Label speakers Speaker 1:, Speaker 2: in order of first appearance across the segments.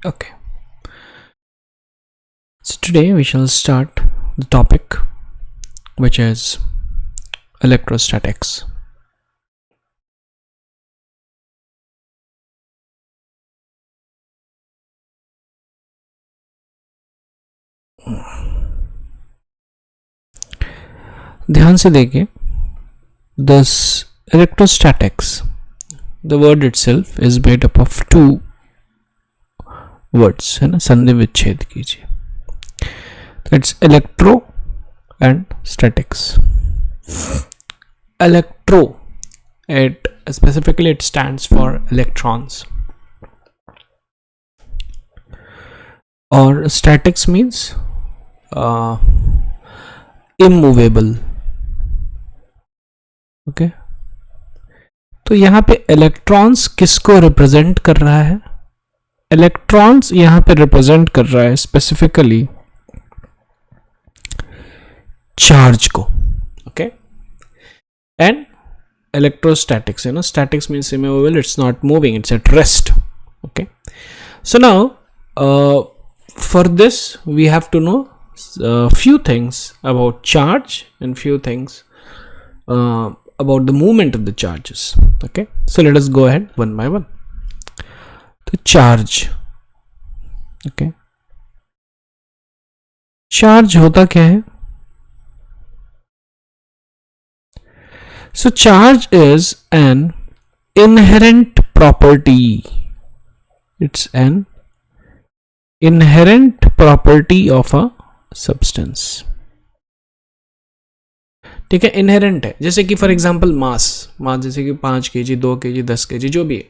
Speaker 1: Okay, so today we shall start the topic which is electrostatics. ध्यान से देखिए, this electrostatics, the word itself is made up of two words, है ना, संधि विच्छेद कीजिए. It's electro and statics. Electro, it specifically it stands for electrons, or statics means immovable. Okay, तो यहाँ पे इलेक्ट्रॉन्स किसको रिप्रेजेंट कर रहा है? इलेक्ट्रॉन्स यहाँ पे रिप्रेजेंट कर रहा है स्पेसिफिकली चार्ज को. Okay, and electrostatics, statics means immovable, it's not moving, it's at rest. Okay, so now for this we have to know few things about charge and few things about the movement of the charges. Okay, so let us go ahead one by one. The charge, okay, charge होता क्या है? So charge is an inherent property. It's an inherent property of a substance. ठीक है, inherent है. जैसे कि for example मास जैसे कि 5 kg 2 kg 10 kg जो भी है,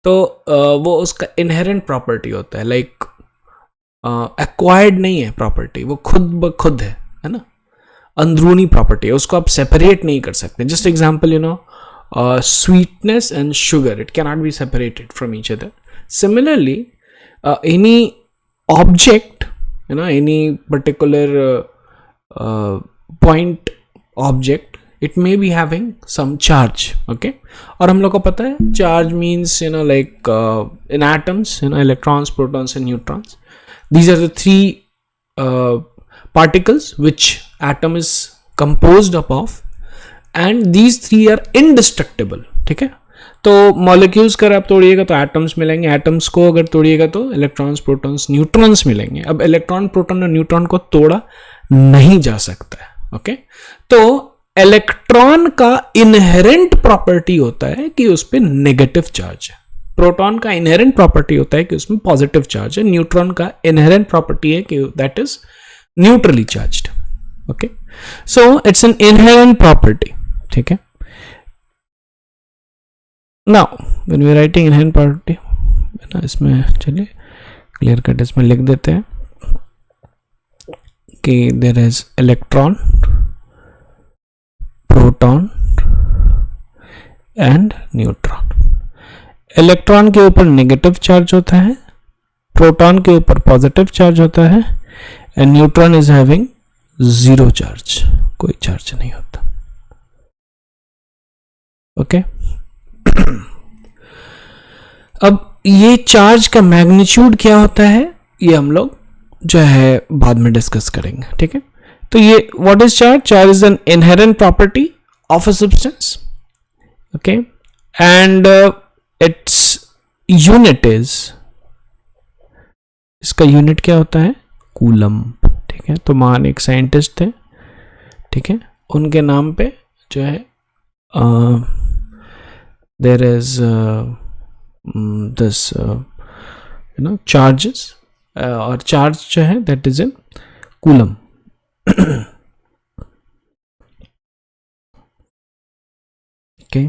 Speaker 1: तो वो उसका इनहेरेंट प्रॉपर्टी होता है. लाइक एक्वायर्ड नहीं है प्रॉपर्टी, वो खुद ब खुद है ना, अंदरूनी प्रॉपर्टी है, उसको आप सेपरेट नहीं कर सकते. Just example, sweetness and sugar, it can not be separated from each other. Similarly any object, any particular point object, it may be having some charge. Okay, और हम लोग को पता है charge means like in atoms, electrons, protons and neutrons. These are the three particles which atom is composed up of, and these three are indestructible. ठीक है, तो molecules का आप तोड़िएगा तो एटम्स मिलेंगे, एटम्स को अगर तोड़िएगा तो इलेक्ट्रॉन्स, प्रोटॉन्स, न्यूट्रॉन्स मिलेंगे. अब इलेक्ट्रॉन, प्रोटॉन और न्यूट्रॉन को तोड़ा नहीं जा सकता है. ओके, तो इलेक्ट्रॉन का इनहेरेंट प्रॉपर्टी होता है कि उस पर नेगेटिव चार्ज है. प्रोटॉन का इनहेरेंट प्रॉपर्टी होता है कि उसमें पॉजिटिव चार्ज है. न्यूट्रॉन का इनहेरेंट प्रॉपर्टी है कि that is neutrally charged. Okay, so it's an inherent property. ठीक है, now when we are writing inherent property, इसमें चलिए क्लियर कट इसमें लिख देते हैं कि there is electron, proton and neutron. Electron के ऊपर नेगेटिव चार्ज होता है, प्रोटॉन के ऊपर पॉजिटिव चार्ज होता है, and neutron is having zero charge, कोई चार्ज नहीं होता. ओके, अब ये चार्ज का मैग्नीट्यूड क्या होता है ये हम लोग जो है बाद में डिस्कस करेंगे. ठीक है, तो ये what is charge? Charge is an inherent property of a substance. Okay, and its unit is, इसका यूनिट क्या होता है? कूलम्ब. ठीक है, तो महान एक साइंटिस्ट थे, ठीक है, उनके नाम पे जो है देयर इज दिस चार्जेस, और चार्ज जो है that is in coulomb. Okay,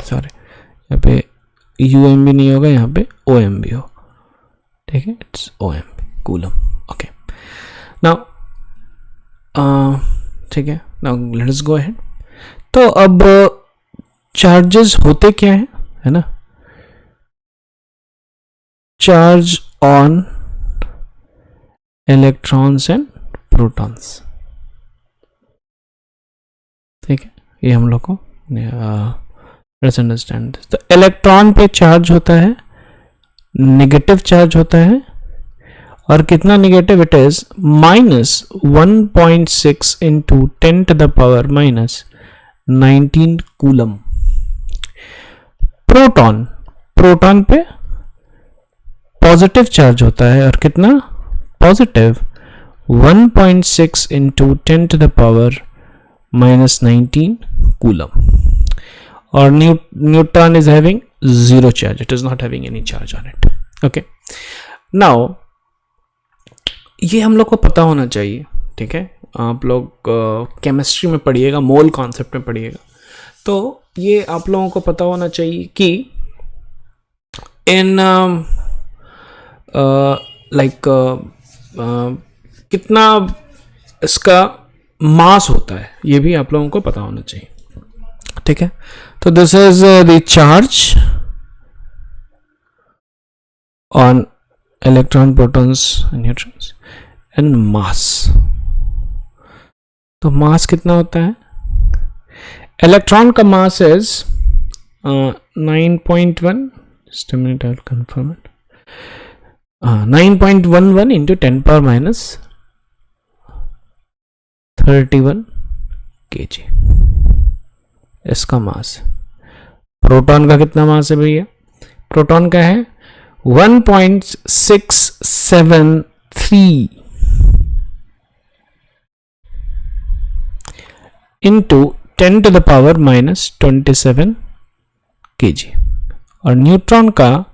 Speaker 1: sorry, यहाँ पे यूएम भी नहीं होगा, यहाँ पे ओएम भी हो. ठीक है, it's ohm, coulomb. Okay, now ठीक है, now let us go ahead. तो अब चार्जेस होते क्या है ना? Charge on electrons and protons. ठीक है, ये हम लोग को लेट्स अंडरस्टैंड. तो इलेक्ट्रॉन पे चार्ज होता है नेगेटिव चार्ज होता है, और कितना negative? It is -1.6 into 10 to the power -19 coulomb. Proton पे पॉजिटिव चार्ज होता है, और कितना? Positive 1.6 into 10 to the power -19 coulomb. और neutron is having zero charge, it is not having any charge on it. Okay, now ये हम लोग को पता होना चाहिए, ठीक है? आप लोग केमिस्ट्री में पढ़िएगा, मोल कॉन्सेप्ट में पढ़िएगा, तो ये आप लोगों को पता होना चाहिए कि इन कितना इसका मास होता है, ये भी आप लोगों को पता होना चाहिए, ठीक है? तो this is the charge on electron, protons, neutrons and mass. तो मास कितना होता है? इलेक्ट्रॉन का mass is 9.1, just a minute, I'll confirm it, 9.11 into 10 power -31 kg इसका मास। प्रोटॉन का कितना मास है भैया? प्रोटॉन का है 1.673 into 10 to the power -27 kg। और न्यूट्रॉन का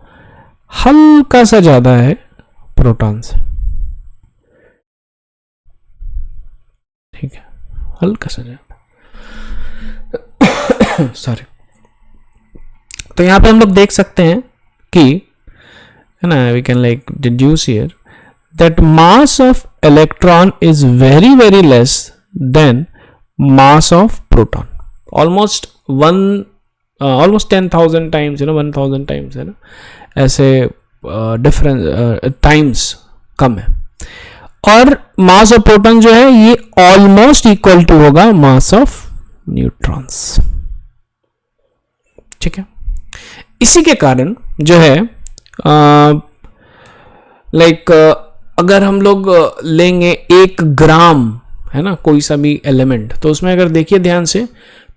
Speaker 1: हल्का सा ज्यादा है प्रोटॉन से, ठीक है? हल्का सा ज्यादा, सॉरी। तो यहां पे हम लोग देख सकते हैं कि, है ना, we can like deduce here that mass of electron is very very less than mass of proton, almost 10,000 times, 1000 times, है ना, ऐसे डिफरेंस टाइम्स कम है। और मास ऑफ प्रोटॉन जो है ये ऑलमोस्ट इक्वल टू होगा मास ऑफ न्यूट्रॉन्स, ठीक है? इसी के कारण जो है अगर हम लोग लेंगे 1 ग्राम, है ना, कोई सा भी एलिमेंट, तो उसमें अगर देखिए ध्यान से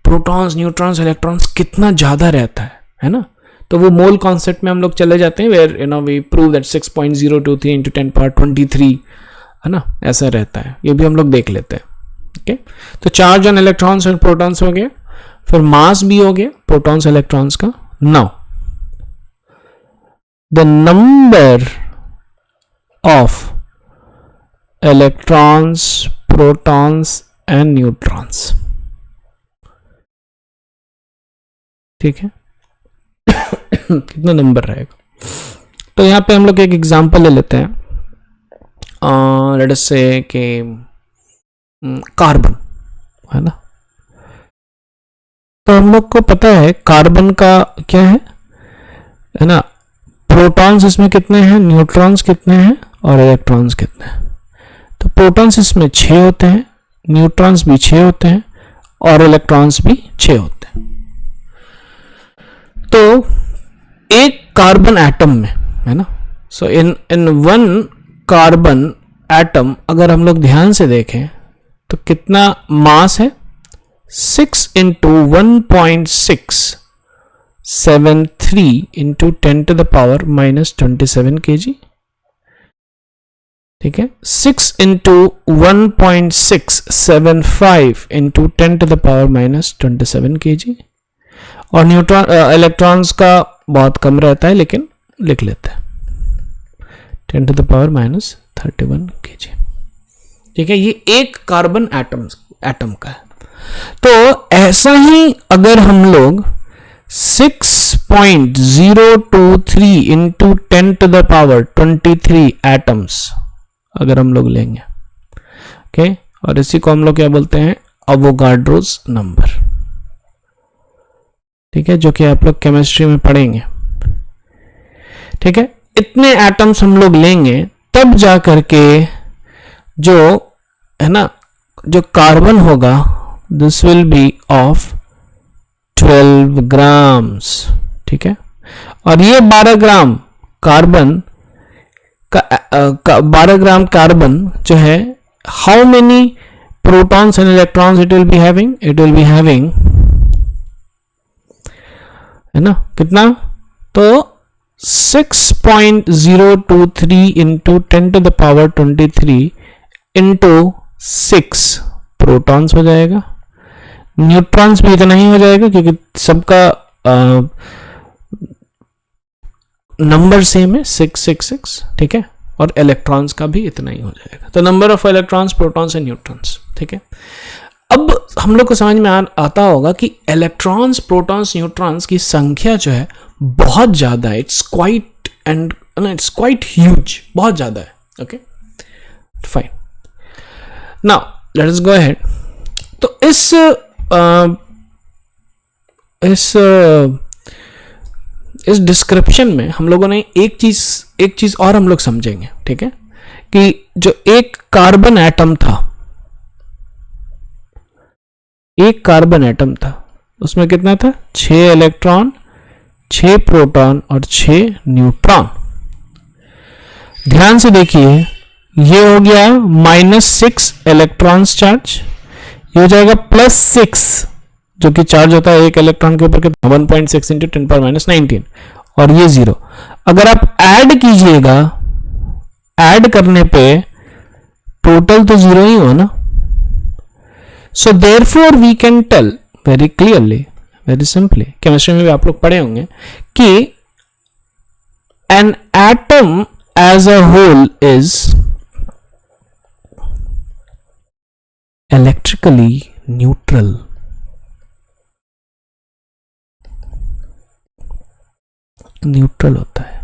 Speaker 1: प्रोटॉन्स, न्यूट्रॉन्स, इलेक्ट्रॉन्स कितना ज्यादा रहता है ना? तो वो मोल कॉन्सेप्ट में हम लोग चले जाते हैं, where we prove that 6.023 into 10 power 23, है ना, ऐसा रहता है। ये भी हम लोग देख लेते हैं, ओके? तो चार्ज ऑन इलेक्ट्रॉन्स और प्रोटॉन्स हो गया, फिर मास भी हो गया प्रोटॉन्स इलेक्ट्रॉन्स का। Now the number of electrons, protons and neutrons, ठीक है? कितना नंबर रहेगा? तो यहां पे हम लोग एक एग्जांपल ले लेते हैं, लेट अस से कि कार्बन, है ना? तो हम लोग को पता है कार्बन का क्या है ना? प्रोटॉन्स इसमें कितने हैं, न्यूट्रॉन्स कितने हैं, और इलेक्ट्रॉन्स कितने हैं? तो प्रोटॉन्स इसमें 6 होते हैं, न्यूट्रॉन्स भी 6 होते हैं, और इलेक्ट्रॉन्स भी 6 होते हैं। तो एक कार्बन एटम में, है ना, सो इन 1 कार्बन एटम अगर हम लोग ध्यान से देखें तो कितना मास है? 6 into 1.673 into 10 to the power -27 kg, ठीक है? 6 into 1.675 into 10 to the power -27 kg। और न्यूट्रॉन, इलेक्ट्रॉन्स का बहुत कम रहता है, लेकिन लिख लेते हैं 10 to the power -31 kg, ठीक है? ये एक कार्बन एटम का है। तो ऐसा ही अगर हम लोग 6.023 into 10 to the power 23 atoms अगर हम लोग लेंगे, ओके? और इसी को हम लोग क्या बोलते हैं? अवोगाड्रोस नंबर, ठीक है? जो कि आप लोग केमिस्ट्री में पढ़ेंगे, ठीक है? इतने एटम्स हम लोग लेंगे तब जा करके जो, है ना, जो कार्बन होगा, this will be of 12 grams, ठीक है? और ये 12 ग्राम कार्बन का 12 ग्राम कार्बन जो है, how many protons and electrons it will be having? It will be having, है ना, कितना? तो 6.023 इंटू 10⁻23 इंटू 6 प्रोटॉन्स हो जाएगा। न्यूट्रॉन्स भी इतना ही हो जाएगा क्योंकि सबका नंबर सेम है 666, ठीक है, और इलेक्ट्रॉन्स का भी इतना ही हो जाएगा। तो number of electrons, protons and neutrons, ठीक है। अब हम लोग को समझ में आता होगा कि इलेक्ट्रॉन्स, प्रोटॉन्स, न्यूट्रॉन्स की संख्या जो है बहुत ज्यादा है। इट्स क्वाइट ह्यूज, बहुत ज्यादा है। Okay, fine. Now let us go ahead. तो इस डिस्क्रिप्शन में हम लोगों ने एक चीज और हम लोग समझेंगे, ठीक है, कि जो एक कार्बन एटम था, उसमें कितना था? 6 इलेक्ट्रॉन, 6 प्रोटॉन और 6 न्यूट्रॉन। ध्यान से देखिए, ये हो गया -6 इलेक्ट्रॉन्स चार्ज, ये हो जाएगा +6 जो कि चार्ज होता है एक इलेक्ट्रॉन के ऊपर, 1.6 इंटू 10⁻19, और ये 0। अगर आप ऐड कीजिएगा, ऐड करने पे टोटल तो 0 ही हो ना। So therefore we can tell very clearly, very simply, chemistry में भी आप लोग पढ़े होंगे कि an atom as a whole is electrically neutral. Neutral होता है,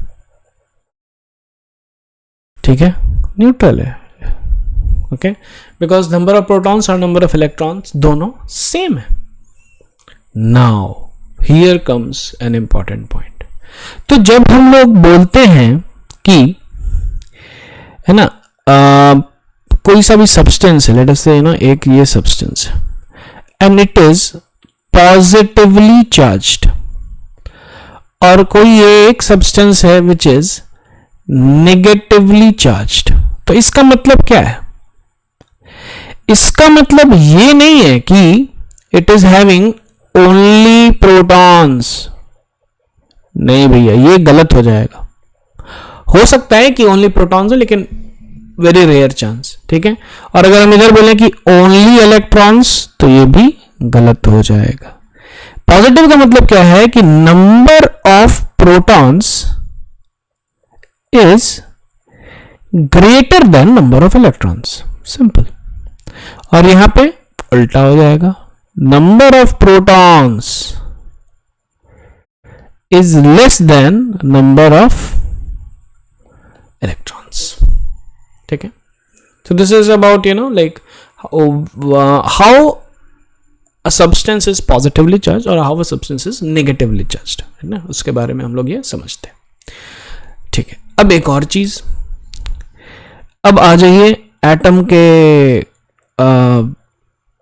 Speaker 1: ठीक है, न्यूट्रल है। Okay, because number of protons और नंबर ऑफ इलेक्ट्रॉन्स दोनों सेम है। Now here comes an important point. तो जब हम लोग बोलते हैं कि, है ना, कोई सा भी सब्सटेंस है, लेट अस से, एक ये सब्सटेंस है and it is positively charged, और कोई ये एक सब्सटेंस है विच इज नेगेटिवली चार्ज्ड, तो इसका मतलब क्या है? इसका मतलब ये नहीं है कि it is having only protons. नहीं भैया, ये गलत हो जाएगा। हो सकता है कि ओनली प्रोटॉन्स हो, लेकिन वेरी रेयर चांस, ठीक है। और अगर हम इधर बोले कि ओनली इलेक्ट्रॉन्स, तो ये भी गलत हो जाएगा। पॉजिटिव का मतलब क्या है कि number of protons is greater than number of electrons, simple. और यहां पे उल्टा हो जाएगा, number of protons is less than number of electrons, ठीक है। So this is about, like how a substance is positively charged और how a substance is negatively charged, है ना, उसके बारे में हम लोग ये समझते हैं, ठीक है। अब एक और चीज, अब आ जाइए एटम के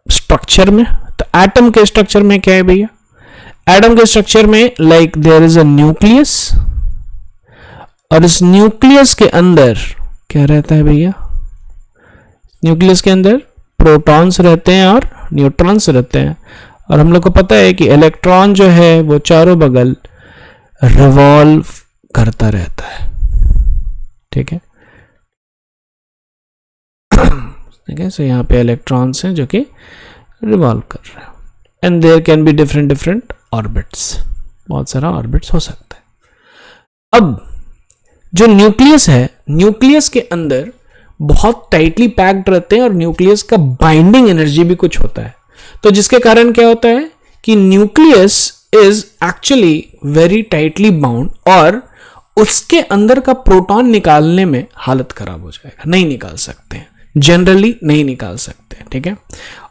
Speaker 1: स्ट्रक्चर में। तो एटम के स्ट्रक्चर में क्या है भैया? एटम के स्ट्रक्चर में like there is a nucleus, और इस न्यूक्लियस के अंदर क्या रहता है भैया? न्यूक्लियस के अंदर प्रोटॉन्स रहते हैं और न्यूट्रॉन्स रहते हैं। और हम लोग को पता है कि इलेक्ट्रॉन जो है वो चारों बगल रिवॉल्व करता रहता है, ठीक है, ठीक है। सो यहाँ पे इलेक्ट्रॉन्स हैं जो कि रिवॉल्व कर रहे हैं, and there can be different orbits, बहुत सारा ऑर्बिट्स हो सकता है। अब जो न्यूक्लियस है, न्यूक्लियस के अंदर बहुत टाइटली पैक्ड रहते हैं, और न्यूक्लियस का बाइंडिंग एनर्जी भी कुछ होता है। तो जिसके कारण क्या होता है कि nucleus is actually very tightly bound, और उसके अंदर का प्रोटॉन निकालने में हालत खराब हो जाएगा, नहीं निकाल सकते हैं, जनरली नहीं निकाल सकते हैं, ठीक है।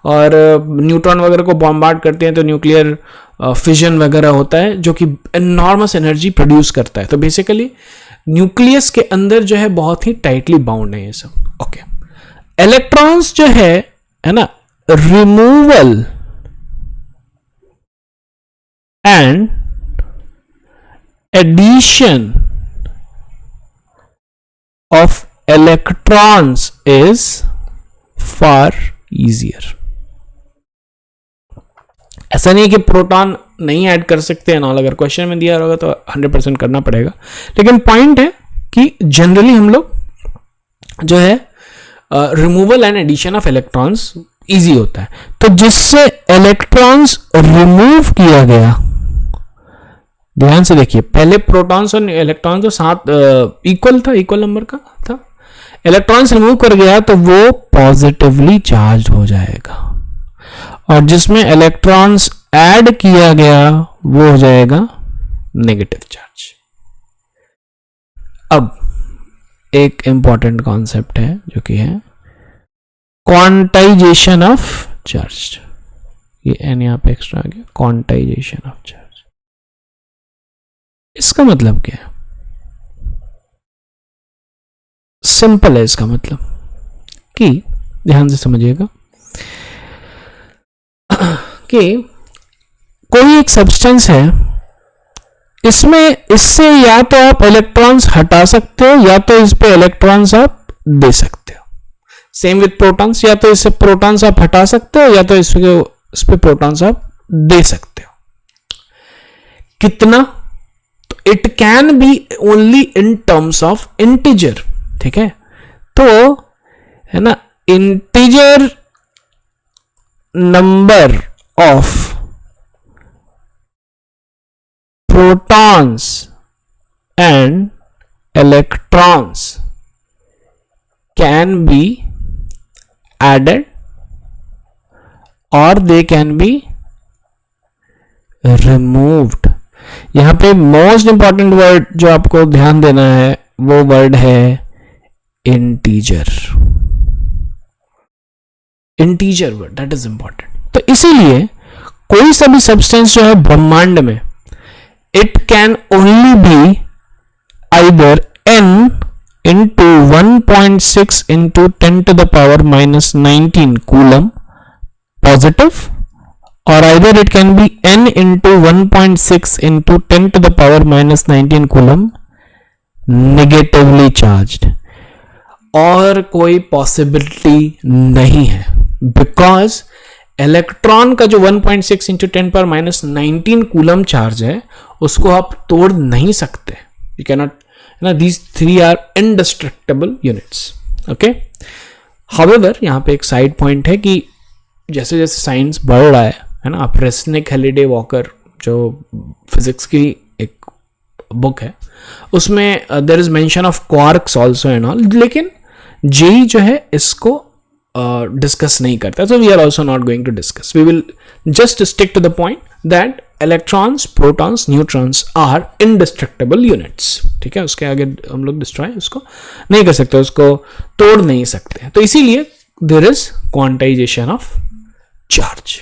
Speaker 1: और न्यूट्रॉन वगैरह को बॉम्बार्ड करते हैं तो न्यूक्लियर फिजन वगैरह होता है जो कि एनॉर्मस एनर्जी प्रोड्यूस करता है। तो बेसिकली न्यूक्लियस के अंदर जो है बहुत ही टाइटली बाउंड है ये सब, ओके। इलेक्ट्रॉन्स जो है ना, removal and addition of electrons is far easier. ऐसा नहीं है कि प्रोटॉन नहीं ऐड कर सकते हैं ना, अगर क्वेश्चन में दिया होगा तो 100% करना पड़ेगा, लेकिन पॉइंट है कि जनरली हम लोग जो है removal and addition of electrons easy होता है. तो जिससे इलेक्ट्रॉन्स रिमूव किया गया, ध्यान से देखिए, पहले प्रोटॉन्स और इलेक्ट्रॉन्स तो साथ इक्वल था, इक्वल नंबर का था. इलेक्ट्रॉन्स रिमूव कर गया तो वो पॉजिटिवली चार्ज हो जाएगा, और जिसमें इलेक्ट्रॉन्स ऐड किया गया वो हो जाएगा नेगेटिव चार्ज. अब एक इंपॉर्टेंट कॉन्सेप्ट है जो कि है क्वांटाइजेशन ऑफ चार्ज. ये एन यहां पे एक्स्ट्रा आ गया, क्वांटाइजेशन ऑफ चार्ज. इसका मतलब क्या है? सिंपल है इसका मतलब कि ध्यान से समझिएगा कि कोई एक सब्सटेंस है, इसमें इससे या तो आप इलेक्ट्रॉन्स हटा सकते हो या तो इस पे इलेक्ट्रॉन्स आप दे सकते हो. सेम विथ प्रोटॉन्स, या तो इससे प्रोटॉन्स आप हटा सकते हो या तो इस पे प्रोटॉन्स आप दे सकते हो. कितना? तो it can be only in terms of integer. ठीक है, तो है ना, integer number of protons and electrons can be added or they can be removed. यहां पे मोस्ट इंपॉर्टेंट वर्ड जो आपको ध्यान देना है वो वर्ड है integer. Integer word, that is important. तो इसीलिए कोई सा भी सब्सटेंस जो है ब्रह्मांड में, it can only be either n into 1.6 into 10 to the power minus 19 coulomb positive, or either it can be n into 1.6 into 10 to the power minus 19 coulomb negatively charged. और कोई पॉसिबिलिटी नहीं है, because electron का जो 1.6 into 10 पर minus 19 coulomb charge है उसको आप तोड़ नहीं सकते. यू कैन नॉट, है ना, these three are indestructible units. Okay, however यहाँ पे एक साइड पॉइंट है कि जैसे जैसे साइंस बढ़ रहा है ना, आप रेस्निक, हेलिडे, वॉकर जो फिजिक्स की एक बुक है उसमें there is mention of quarks also and all, लेकिन जेई जो है इसको डिस्कस नहीं करता. So we are also not going to discuss. We will just stick to the point that electrons, protons, neutrons are indestructible units. ठीक है, उसके आगे हम लोग डिस्ट्रॉय उसको नहीं कर सकते, उसको तोड़ नहीं सकते. तो इसीलिए there is quantization of charge.